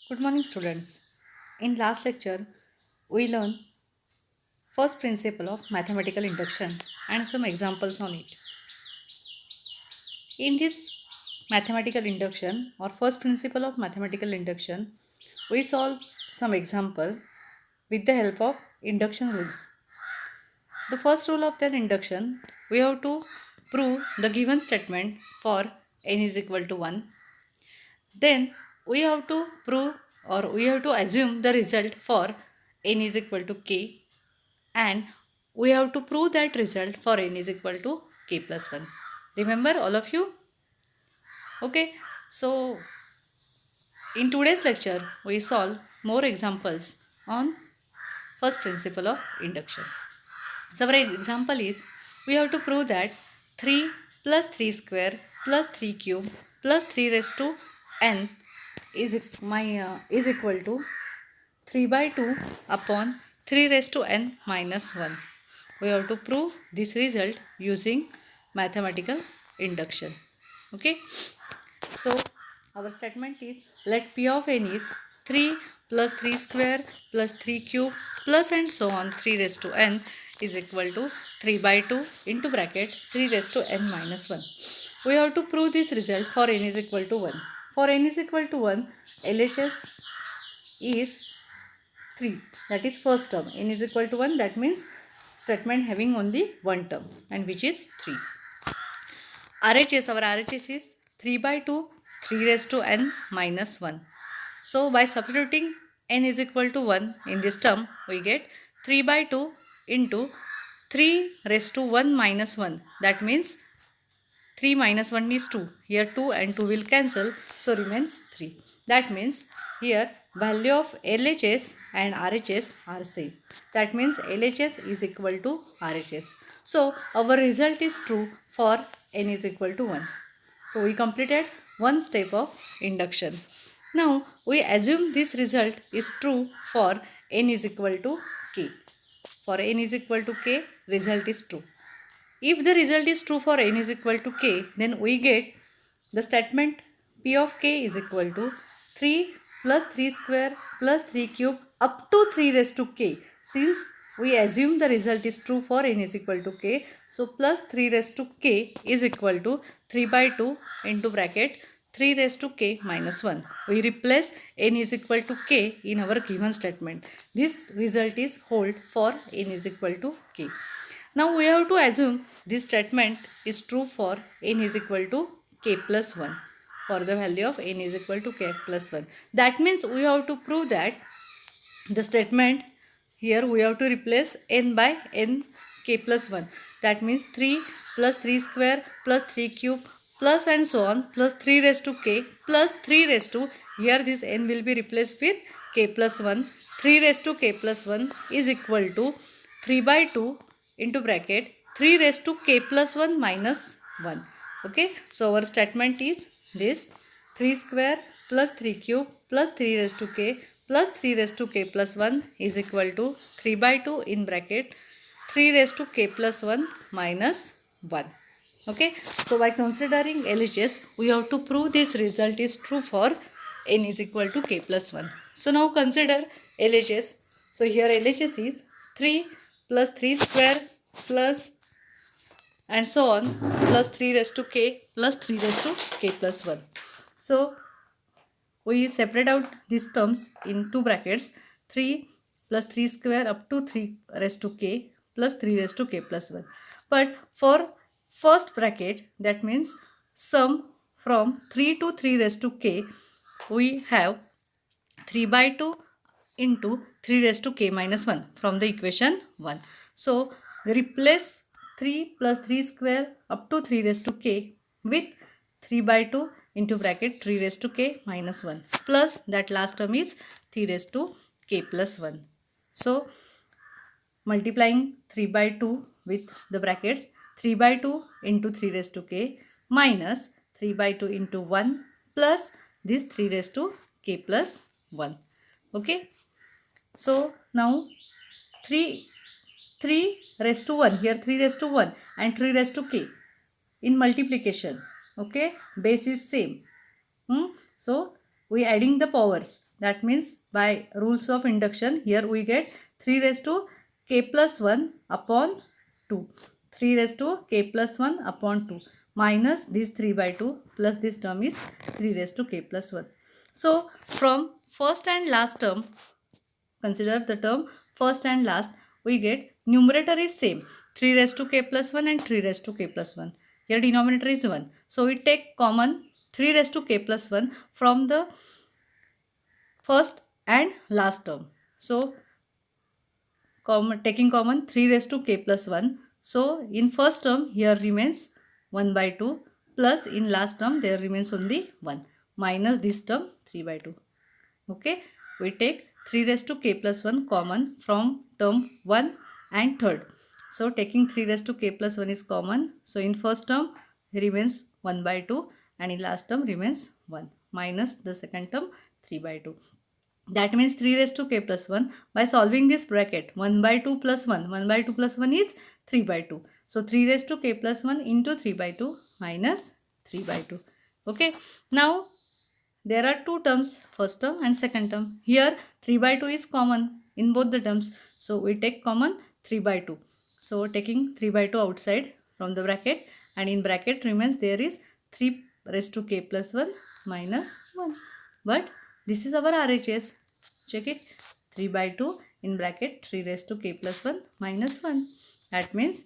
Good morning, students. In last lecture, we learned first principle of mathematical induction and some examples on it. In this mathematical induction or first principle of mathematical induction, we solve some example with the help of induction rules. The first rule of that induction, we have to prove the given statement for n is equal to 1. Then we have to prove or we have to assume the result for n is equal to k, and we have to prove that result for n is equal to k plus 1. Remember all of you? Okay, so in today's lecture we solve more examples on first principle of induction. So our example is, we have to prove that 3 plus 3 square plus 3 cube plus 3 raised to n is equal to 3 by 2 upon 3 raised to n minus 1. We have to prove this result using mathematical induction. Okay. So our statement is, let p of n is 3 plus 3 square plus 3 cube plus and so on 3 raised to n is equal to 3 by 2 into bracket 3 raised to n minus 1. We have to prove this result for n is equal to 1. For n is equal to 1, LHS is 3, that is first term. N is equal to 1, that means statement having only one term, and which is 3. RHS, our RHS is 3 by 2 3 raised to n minus 1. So by substituting n is equal to 1 in this term, we get 3 by 2 into 3 raised to 1 minus 1, that means 3 minus 1 is 2. Here 2 and 2 will cancel, so remains 3. That means here value of LHS and RHS are same. That means LHS is equal to RHS. So our result is true for n is equal to 1. So we completed one step of induction. Now we assume this result is true for n is equal to k. For n is equal to k, result is true. If the result is true for n is equal to k, then we get the statement p of k is equal to 3 plus 3 square plus 3 cube up to 3 raised to k. Since we assume the result is true for n is equal to k, so plus 3 raised to k is equal to 3 by 2 into bracket 3 raised to k minus 1. We replace n is equal to k in our given statement. This result is hold for n is equal to k. Now we have to assume this statement is true for n is equal to k plus 1, for the value of n is equal to k plus 1. That means we have to prove that the statement here we have to replace n by n k plus 1. That means 3 plus 3 square plus 3 cube plus and so on plus 3 raised to k plus 3 raised to, here this n will be replaced with k plus 1. 3 raised to k plus 1 is equal to 3 by 2 into bracket 3 raised to k plus 1 minus 1. Okay, so our statement is this: 3 square plus 3 cube plus 3 raised to k plus 3 raised to k plus 1 is equal to 3 by 2 in bracket 3 raised to k plus 1 minus 1. Okay, so by considering LHS, we have to prove this result is true for n is equal to k plus 1. So now consider LHS. So here LHS is 3 plus 3 square plus and so on plus 3 raised to k plus 3 raised to k plus 1. So we separate out these terms in two brackets: 3 plus 3 square up to 3 raised to k plus 3 raised to k plus 1. But for first bracket, that means sum from 3 to 3 raised to k, we have 3 by 2 into 3 raised to k minus 1 from the equation 1. So replace 3 plus 3 square up to 3 raised to k with 3 by 2 into bracket 3 raised to k minus 1 plus that last term is 3 raised to k plus 1. So multiplying 3 by 2 with the brackets 3 by 2 into 3 raised to k minus 3 by 2 into 1 plus this 3 raised to k plus 1. Okay, so now 3 raised to 1, here 3 raised to 1 and 3 raised to k in multiplication. Okay, base is same. So we adding the powers. That means by rules of induction, here we get 3 raised to k plus 1 upon 2. 3 raised to k plus 1 upon 2 minus this 3 by 2 plus this term is 3 raised to k plus 1. So from first and last term, consider the term first and last, we get numerator is same, 3 raised to k plus 1 and 3 raised to k plus 1. Here denominator is 1. So we take common 3 raised to k plus 1 from the first and last term. So taking common 3 raised to k plus 1. So in first term here remains 1 by 2 plus in last term there remains only 1 minus this term 3 by 2. Okay, we take 3 raised to k plus 1 common from term 1 and third. So taking 3 raised to k plus 1 is common. So in first term remains 1 by 2 and in last term remains 1 minus the second term 3 by 2. That means 3 raised to k plus 1. By solving this bracket, 1 by 2 plus 1. 1 by 2 plus 1 is 3 by 2. So 3 raised to k plus 1 into 3 by 2 minus 3 by 2. Okay. Now there are two terms, first term and second term. Here 3 by 2 is common in both the terms. So we take common 3 by 2. So taking 3 by 2 outside from the bracket, and in bracket remains there is 3 raised to k plus 1 minus 1. But this is our RHS. Check it. 3 by 2 in bracket 3 raised to k plus 1 minus 1. That means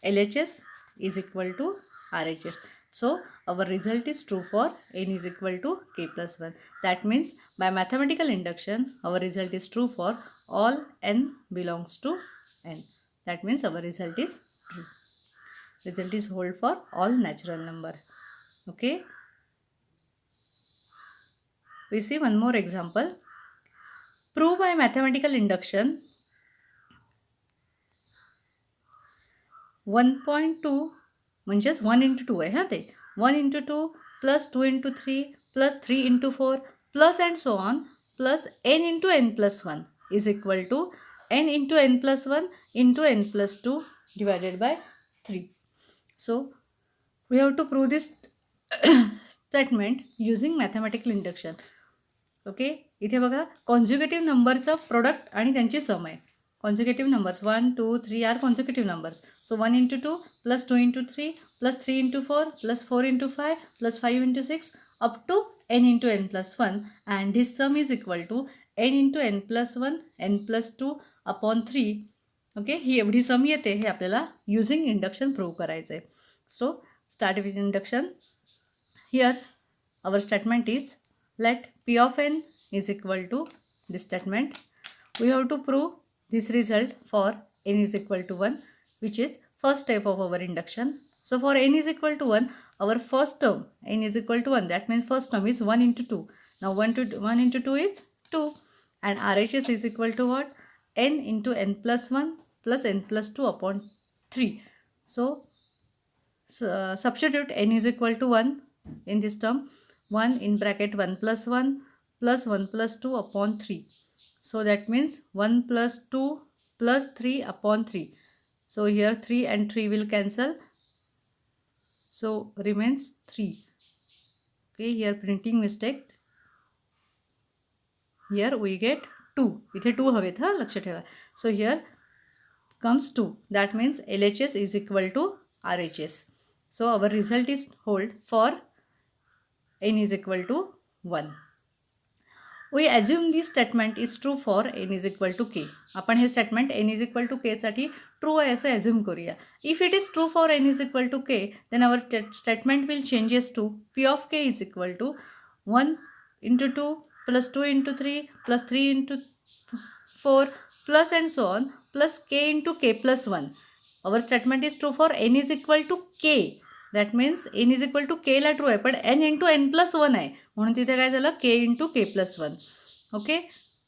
LHS is equal to RHS. So our result is true for n is equal to k plus 1. That means by mathematical induction our result is true for all n belongs to n. That means our result is true. Result is hold for all natural number. Okay. We see one more example. Prove by mathematical induction 1.2 म्हणजेच 1 into 2 आहे हां ते 1 into 2 plus 2 into 3 plus 3 into 4 plus and so on plus n into n plus 1 is equal to n into n plus 1 into n plus 2 divided by 3. So we have to prove this statement using mathematical induction. Okay. इथे बघा conjugative नंबरचं product आणि त्यांची sum आहे. Conjugative numbers 1 2 3 are conjugative numbers. So 1 into 2 plus 2 into 3 plus 3 into 4 plus 4 into 5 plus 5 into 6 up to n into n plus 1 and this sum is equal to n into n plus 1 n plus 2 upon 3. Okay. ही एवढी सम येते हे आपल्याला using induction prove करायचं आहे. So start with induction. Here our statement is let P of n is equal to this statement. We have to prove this result for n is equal to 1, which is first step of our induction. So for n is equal to 1, our first term n is equal to 1. That means first term is 1 into 2. Now 1 into 2 is 2. And RHS is equal to what? n into n plus 1 plus n plus 2 upon 3. So substitute n is equal to 1 in this term. 1 in bracket 1 plus 1 plus 2 upon 3. So that means 1 plus 2 plus 3 upon 3. So here 3 and 3 will cancel. So remains 3. Okay, here printing mistake. Here we get 2. इथे 2 हवेत हा लक्ष ठेवा. So here comes 2. That means LHS is equal to RHS. So our result is hold for n is equal to 1. We assume this statement is true for n is equal to k. आपण हे statement n is equal to k साठी true आहे असं assume करूया. If it is true for n is equal to k, then our statement will changes to P of k is equal to 1 into 2 plus 2 into 3 plus 3 into 4 plus and so on plus k into k plus 1. Our statement is true for n is equal to k. That means n is equal to केला true आहे, पण n into n plus 1 आहे म्हणून तिथे काय झालं k into k plus 1. Okay.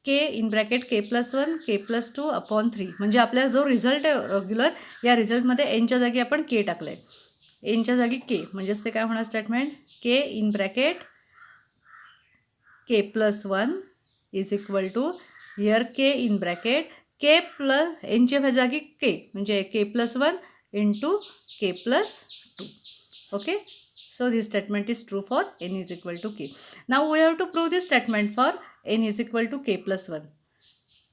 k in bracket k plus 1 k प्लस 2 upon 3. म्हणजे आपला जो रिझल्ट आहे रेग्युलर, या रिझल्टमध्ये nच्या जागी आपण k टाकलं आहे. nच्या जागी k म्हणजेच ते काय होणार statement k in bracket k plus 1 is equal to here k in bracket k plus nच्या जागी k म्हणजे k प्लस 1 इंटू k प्लस 2. Okay, so this statement is true for n is equal to k. Now we have to prove this statement for n is equal to k plus 1.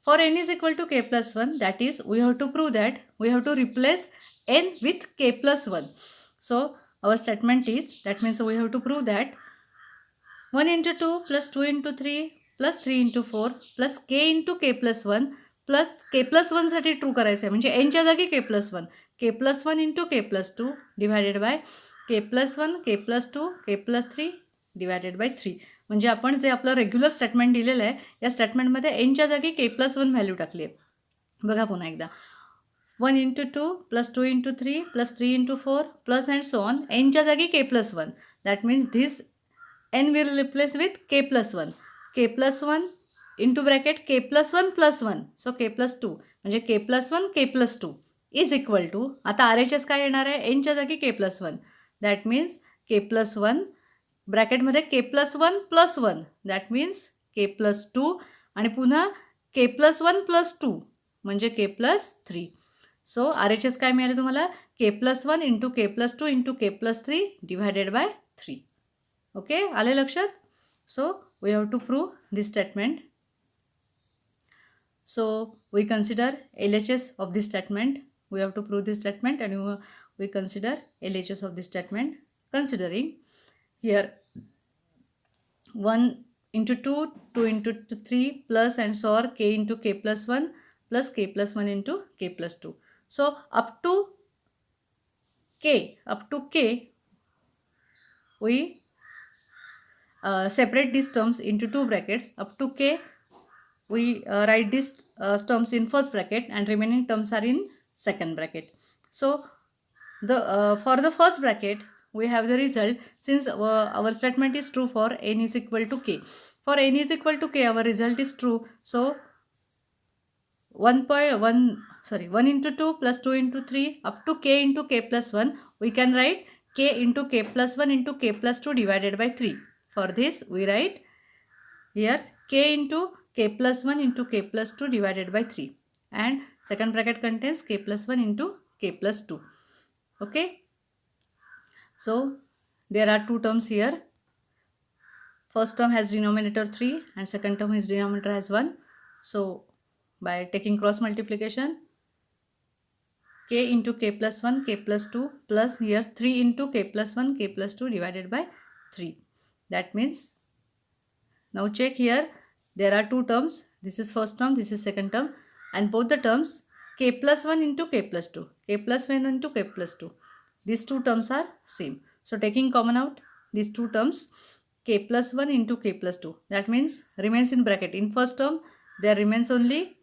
For n is equal to k plus 1, that is, we have to prove that we have to replace n with k plus 1. So our statement is, that means we have to prove that 1 into 2 plus 2 into 3 plus 3 into 4 plus k into k plus 1 plus k plus 1 साठी true करायचं आहे, म्हणजे n च्या जागी k plus 1, k plus 1 into k plus 2 divided by k plus 1, k plus 2, k plus 3 divided by 3. म्हणजे आपण जे आपलं regular statement दिलेलं आहे, या स्टेटमेंटमध्ये n च्या जागी k plus 1 व्हॅल्यू टाकली आहे. बघा पुन्हा एकदा, 1 into 2 plus 2 into 3 plus 3 into 4 plus and so on, n च्या जागी k plus 1. That means this n will replace with k plus 1. k plus 1 into bracket k plus 1 plus 1. So k plus 2. म्हणजे k plus 1 k plus 2 is equal to, आता RHS काय येणार आहे, n च्या जागी k plus 1. That means k plus 1 ब्रॅकेटमध्ये k plus 1 plus 1. That means k plus 2 आणि पुन्हा k plus 1 plus 2 म्हणजे k plus 3. सो RHS काय मिळाले तुम्हाला, k plus 1 into k plus 2 into k plus 3 divided by 3. Okay, आले लक्षात. So we have to prove this statement. So we consider LHS of this statement. We have to prove this statement and we consider LHS of this statement. Considering here 1 into 2, 2 into 3 plus and so on k into k plus 1 plus k plus 1 into k plus 2. So up to k we separate these terms into two brackets. Up to k we write these terms in first bracket and remaining terms are in second bracket. So the for the first bracket we have the result, since our statement is true for n is equal to k. For n is equal to k, our result is true. So 1 into 2 plus 2 into 3 up to k into k plus 1, we can write k into k plus 1 into k plus 2 divided by 3. For this we write here k into k plus 1 into k plus 2 divided by 3, and second bracket contains k plus 1 into k plus 2. Okay, so there are two terms here. First term has denominator 3 and second term is denominator has 1. So by taking cross multiplication, k into k plus 1 k plus 2 plus here 3 into k plus 1 k plus 2 divided by 3. That means, now check here, there are two terms. This is first term, this is second term, and both the terms k plus 1 into k plus 2, k plus 1 into k plus 2. These two terms are same. So taking common out these two terms, k plus 1 into k plus 2, that means remains in bracket. In first term there remains only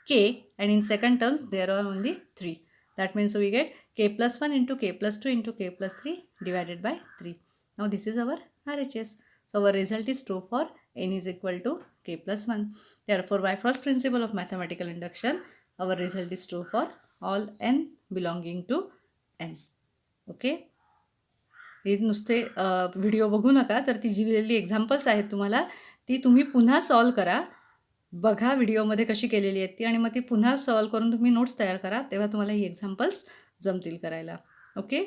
k and in second terms there are only 3. That means we get k plus 1 into k plus 2 into k plus 3 divided by 3. Now this is our RHS. So our result is true for n is equal to k plus 1. Therefore, by first principle of mathematical induction, our result is true for all n belonging to n. Okay, हे नुसते video बघू नका, तर ती जी दिलेली examples आहेत तुम्हाला, ती तुम्ही पुन्हा सॉल्व करा. बघा व्हिडिओमध्ये कशी केलेली आहेत ती, आणि मग ती पुन्हा सॉल्व करून तुम्ही नोट्स तयार करा, तेव्हा तुम्हाला ही एक्झाम्पल्स जमतील करायला. ओके.